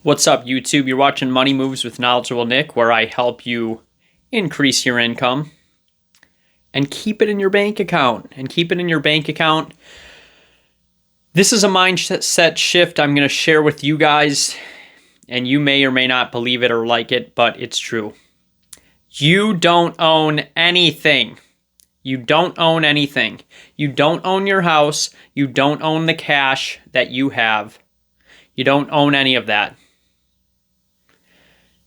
What's up, YouTube? You're watching Money Moves with Knowledgeable Nick, where I help you increase your income and keep it in your bank account. This is a mindset shift I'm going to share with you guys, and you may or may not believe it or like it, but it's true. You don't own anything. You don't own anything. You don't own your house. You don't own the cash that you have. You don't own any of that.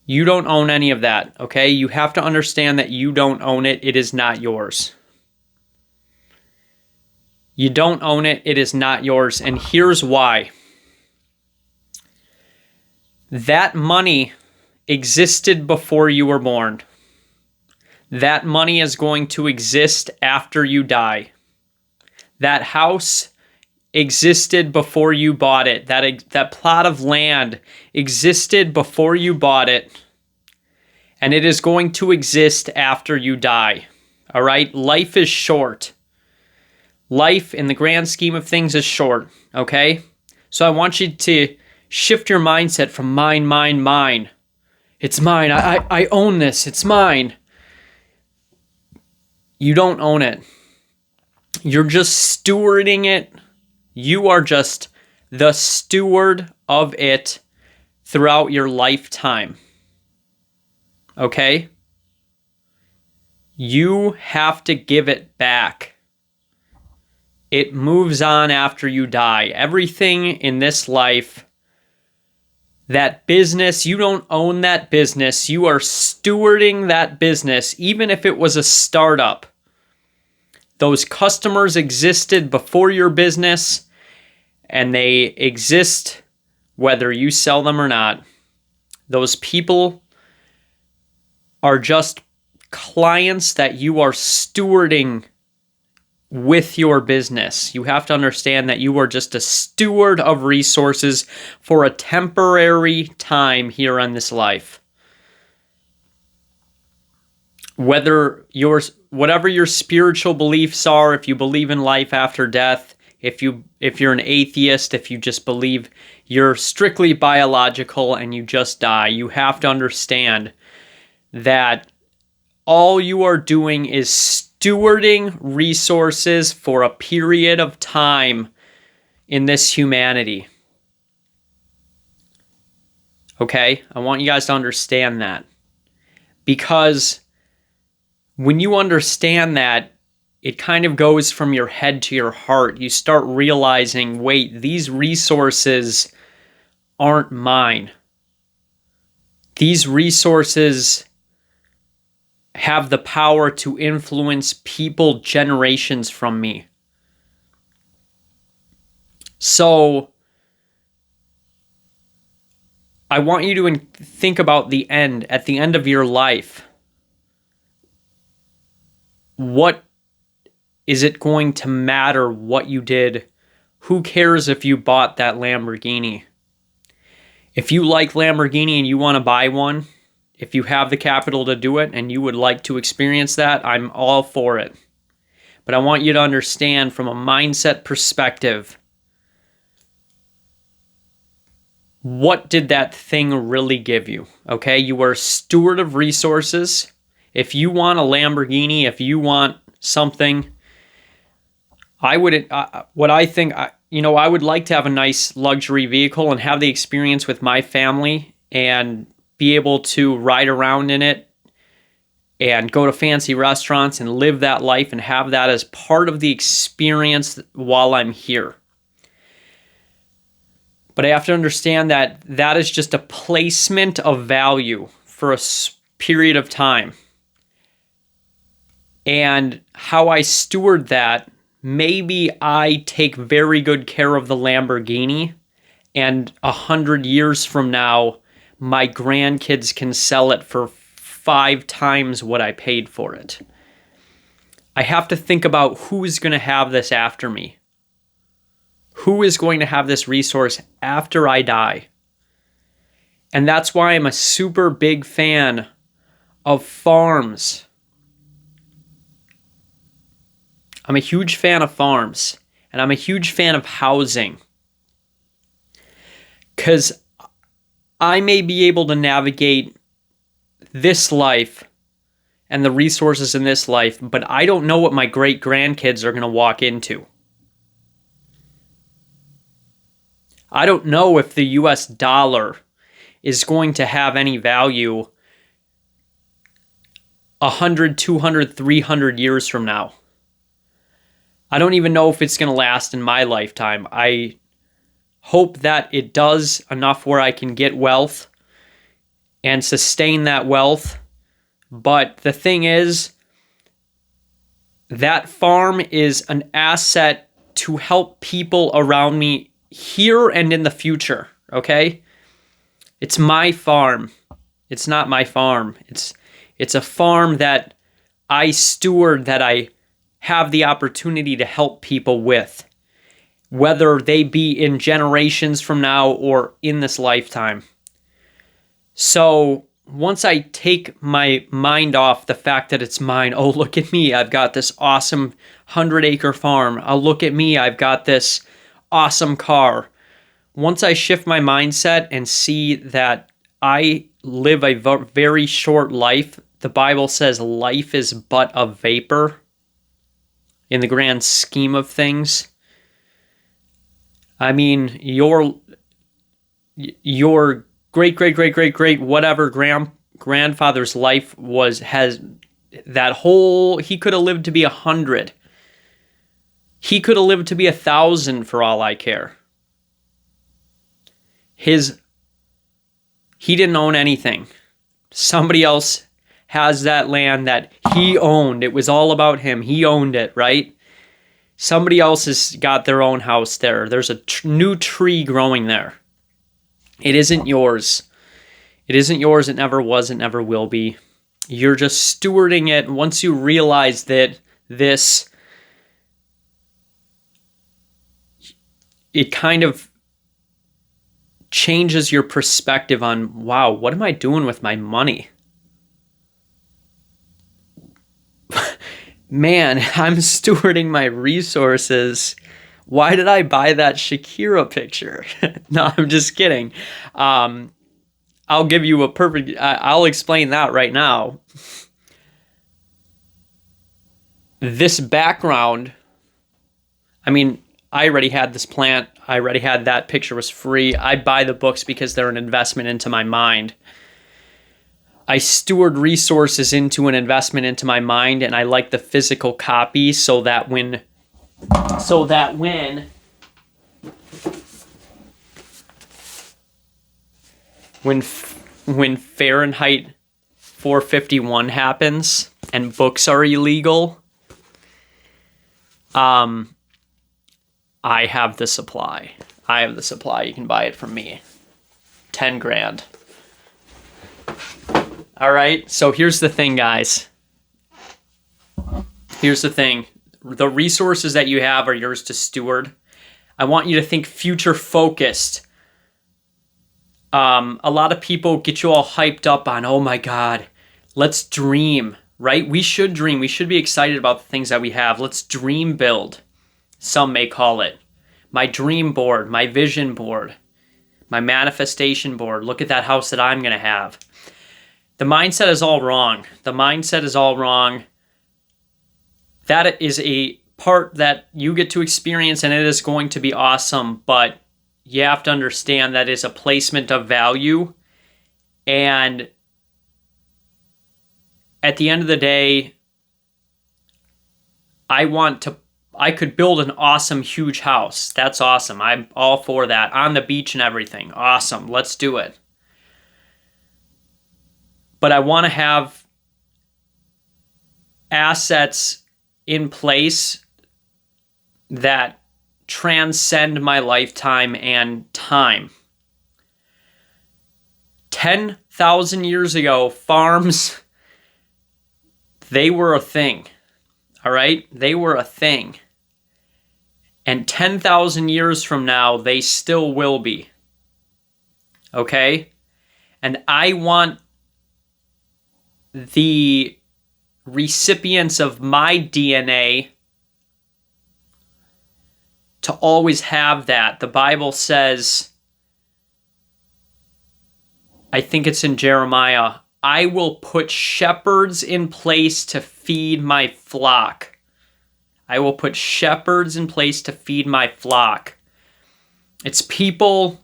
You don't own any of that, okay? You have to understand that you don't own it. It is not yours. You don't own it. It is not yours. And here's why. That money existed before you were born. That money is going to exist after you die. That house existed before you bought it. That plot of land existed before you bought it, and it is going to exist after you die. All right? Life is short. Life, in the grand scheme of things, is short, okay? So I want you to shift your mindset from mine. It's mine. I own this. It's mine. You don't own it. You're just stewarding it. You are just the steward of it throughout your lifetime. Okay? You have to give it back. It moves on after you die. Everything in this life, that business, you don't own that business. You are stewarding that business, even if it was a startup. Those customers existed before your business, and they exist whether you sell them or not. Those people are just clients that you are stewarding with your business. You have to understand that you are just a steward of resources for a temporary time here on this life. Whatever your spiritual beliefs are, if you believe in life after death, if you're an atheist, if you just believe you're strictly biological and you just die, you have to understand that all you are doing is stewarding resources for a period of time in this humanity. Okay? I want you guys to understand that. Because when you understand that, it kind of goes from your head to your heart. You start realizing, wait, these resources aren't mine. These resources have the power to influence people generations from me. So I want you to think about the end, at the end of your life. What is it going to matter what you did? Who cares if you bought that Lamborghini? If you like Lamborghini and you want to buy one, if you have the capital to do it and you would like to experience that, I'm all for it. But I want you to understand from a mindset perspective, what did that thing really give you? Okay, you are a steward of resources. If you want a Lamborghini, if you want something, I would like to have a nice luxury vehicle and have the experience with my family and be able to ride around in it and go to fancy restaurants and live that life and have that as part of the experience while I'm here. But I have to understand that that is just a placement of value for a period of time. And how I steward that, maybe I take very good care of the Lamborghini, and 100 years from now, my grandkids can sell it for 5 times what I paid for it. I have to think about who's going to have this after me. Who is going to have this resource after I die? And that's why I'm a super big fan of farms. I'm a huge fan of farms, and I'm a huge fan of housing. Because I may be able to navigate this life and the resources in this life, but I don't know what my great grandkids are going to walk into. I don't know if the US dollar is going to have any value 100, 200, 300 years from now. I don't even know if it's going to last in my lifetime. I hope that it does enough where I can get wealth and sustain that wealth. But the thing is, that farm is an asset to help people around me here and in the future, okay? It's my farm. It's not my farm. It's a farm that I steward, that I have the opportunity to help people with, whether they be in generations from now or in this lifetime. So once I take my mind off the fact that it's mine, oh, look at me, I've got this awesome 100-acre farm. Oh, look at me, I've got this awesome car. Once I shift my mindset and see that I live a very short life, the Bible says life is but a vapor in the grand scheme of things. I mean, your great whatever grandfather's life has that whole, he could have lived to be 100. He could have lived to be 1,000 for all I care. He didn't own anything. Somebody else has that land that he owned. It was all about him. He owned it, right? Somebody else has got their own house there. There's a new tree growing there. It isn't yours. It isn't yours. It never was. It never will be. You're just stewarding it. Once you realize that it kind of changes your perspective on, wow, what am I doing with my money? Man, I'm stewarding my resources. Why did I buy that Shakira picture? No, I'm just kidding. I'll give you a perfect, I'll explain that right now. This background, I mean, I already had this plant. I already had that picture was free. I buy the books because they're an investment into my mind. I steward resources into an investment into my mind, and I like the physical copy so that when Fahrenheit 451 happens and books are illegal, I have the supply. You can buy it from me. 10 grand. All right, so here's the thing, guys. Here's the thing. The resources that you have are yours to steward. I want you to think future focused. A lot of people get you all hyped up on, oh my God, let's dream, right? We should dream. We should be excited about the things that we have. Let's dream build, some may call it. My dream board, my vision board, my manifestation board. Look at that house that I'm going to have. The mindset is all wrong. That is a part that you get to experience, and it is going to be awesome, but you have to understand that it's a placement of value. And at the end of the day, I could build an awesome, huge house. That's awesome. I'm all for that. On the beach and everything. Awesome. Let's do it. But I want to have assets in place that transcend my lifetime and time. 10,000 years ago, farms, they were a thing. All right? They were a thing. And 10,000 years from now, they still will be. Okay? And I want the recipients of my DNA to always have that. The Bible says I think it's in Jeremiah. I will put shepherds in place to feed my flock. I will put shepherds in place to feed my flock. It's people.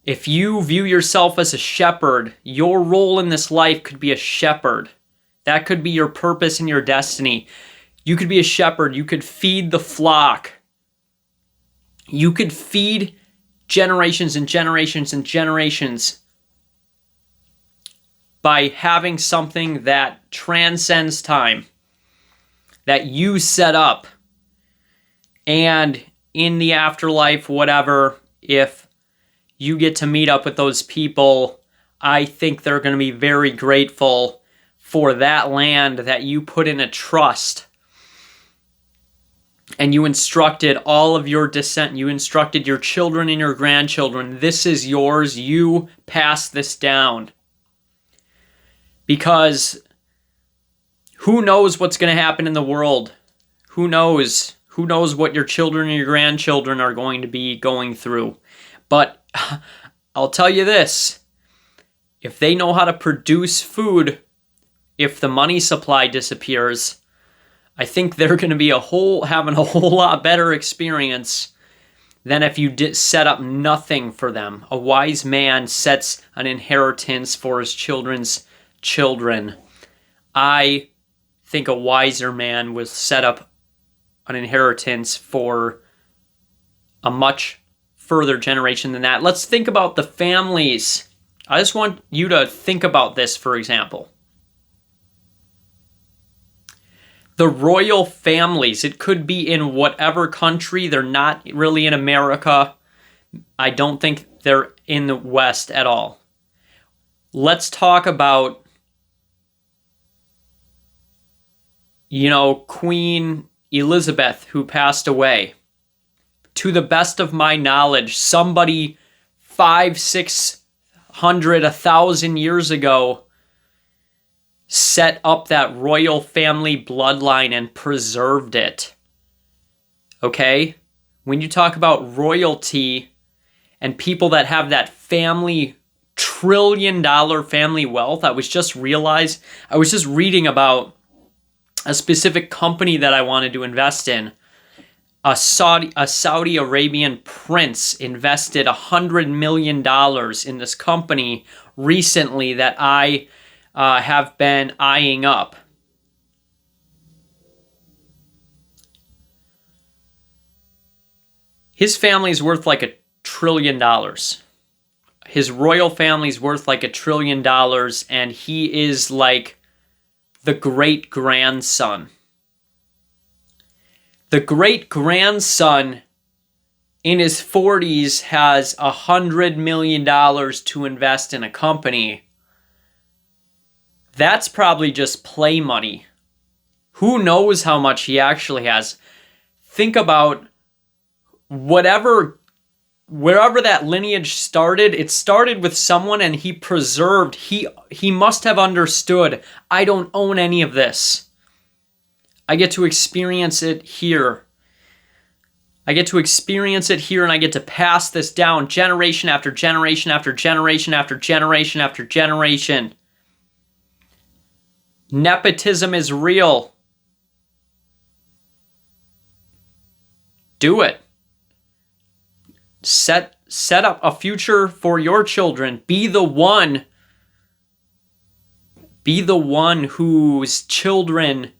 If you view yourself as a shepherd, your role in this life could be a shepherd. That could be your purpose and your destiny. You could be a shepherd. You could feed the flock. You could feed generations and generations and generations by having something that transcends time, that you set up. And in the afterlife, whatever, if you get to meet up with those people, I think they're going to be very grateful for that land that you put in a trust. And you instructed all of your descent, you instructed your children and your grandchildren, this is yours, you pass this down. Because who knows what's going to happen in the world? Who knows? Who knows what your children and your grandchildren are going to be going through? But I'll tell you this, if they know how to produce food, if the money supply disappears, I think they're going to be having a whole lot better experience than if you did set up nothing for them. A wise man sets an inheritance for his children's children. I think a wiser man will set up an inheritance for a much further generation than that. Let's think about the families. I just want you to think about this, for example. The royal families, it could be in whatever country. They're not really in America. I don't think they're in the West at all. Let's talk about, Queen Elizabeth, who passed away. To the best of my knowledge, somebody 500, 600, 1,000 years ago set up that royal family bloodline and preserved it. Okay? When you talk about royalty and people that have that family, trillion-dollar family wealth, I was just reading about a specific company that I wanted to invest in. A Saudi Arabian prince invested $100 million in this company recently that I have been eyeing up. His family's worth like $1 trillion. His royal family's worth like $1 trillion, and he is like the great-grandson. The great-grandson in his 40s has $100 million to invest in a company. That's probably just play money. Who knows how much he actually has? Think about wherever that lineage started, it started with someone and he preserved, he must have understood, I don't own any of this. I get to experience it here. I get to experience it here and I get to pass this down generation after generation after generation after generation after generation. Nepotism is real. Do it. Set up a future for your children. Be the one whose children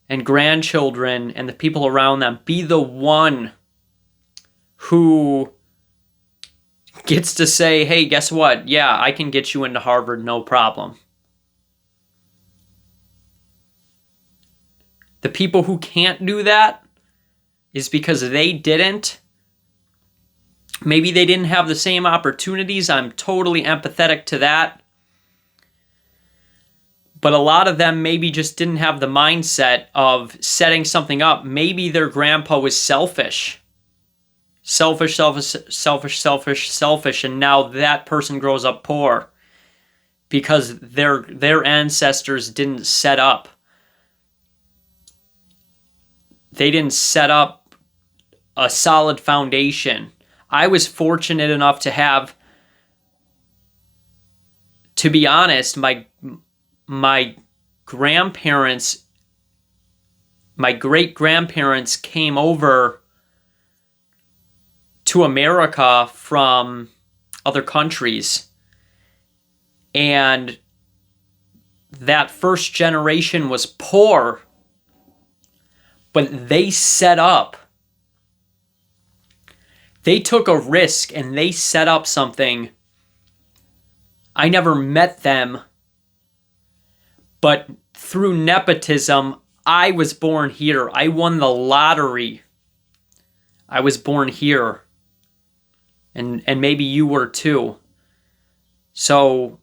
and grandchildren and the people around them, be the one who gets to say, hey, guess what? Yeah, I can get you into Harvard, no problem. The people who can't do that is because they didn't. Maybe they didn't have the same opportunities. I'm totally empathetic to that. But a lot of them maybe just didn't have the mindset of setting something up. Maybe their grandpa was selfish. Selfish, and now that person grows up poor because their ancestors didn't set up. They didn't set up a solid foundation. I was fortunate enough to have to be honest, my grandparents, my great-grandparents came over to America from other countries. And that first generation was poor, but they took a risk and they set up something. I never met them, but through nepotism, I was born here. I won the lottery. I was born here. And maybe you were too. So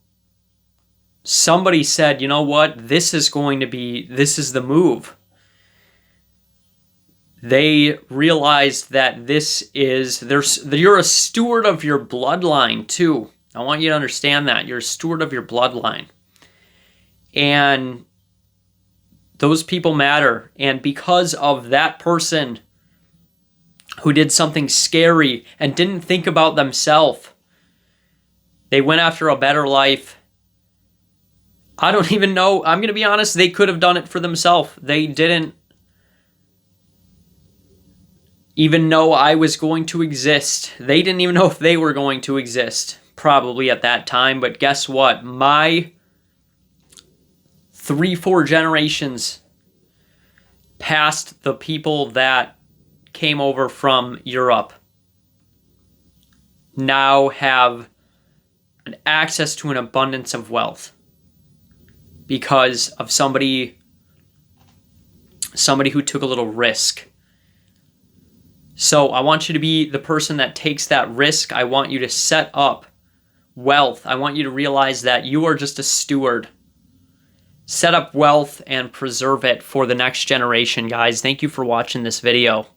somebody said, you know what? This is the move. They realized that you're a steward of your bloodline too. I want you to understand that. You're a steward of your bloodline. And those people matter. And because of that person who did something scary and didn't think about themselves, they went after a better life. I don't even know. I'm going to be honest. They could have done it for themselves. They didn't even know I was going to exist. They didn't even know if they were going to exist, probably at that time. But guess what? My 3-4 generations past the people that came over from Europe now have access to an abundance of wealth because of somebody who took a little risk. So I want you to be the person that takes that risk. I want you to set up wealth. I want you to realize that you are just a steward. Set up wealth and preserve it for the next generation, guys. Thank you for watching this video.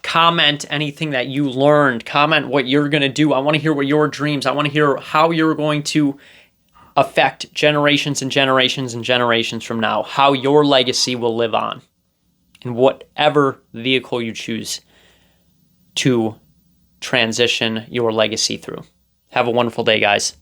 Comment anything that you learned. Comment what you're going to do. I want to hear what your dreams. I want to hear how you're going to affect generations and generations and generations from now. How your legacy will live on in whatever vehicle you choose to transition your legacy through. Have a wonderful day, guys.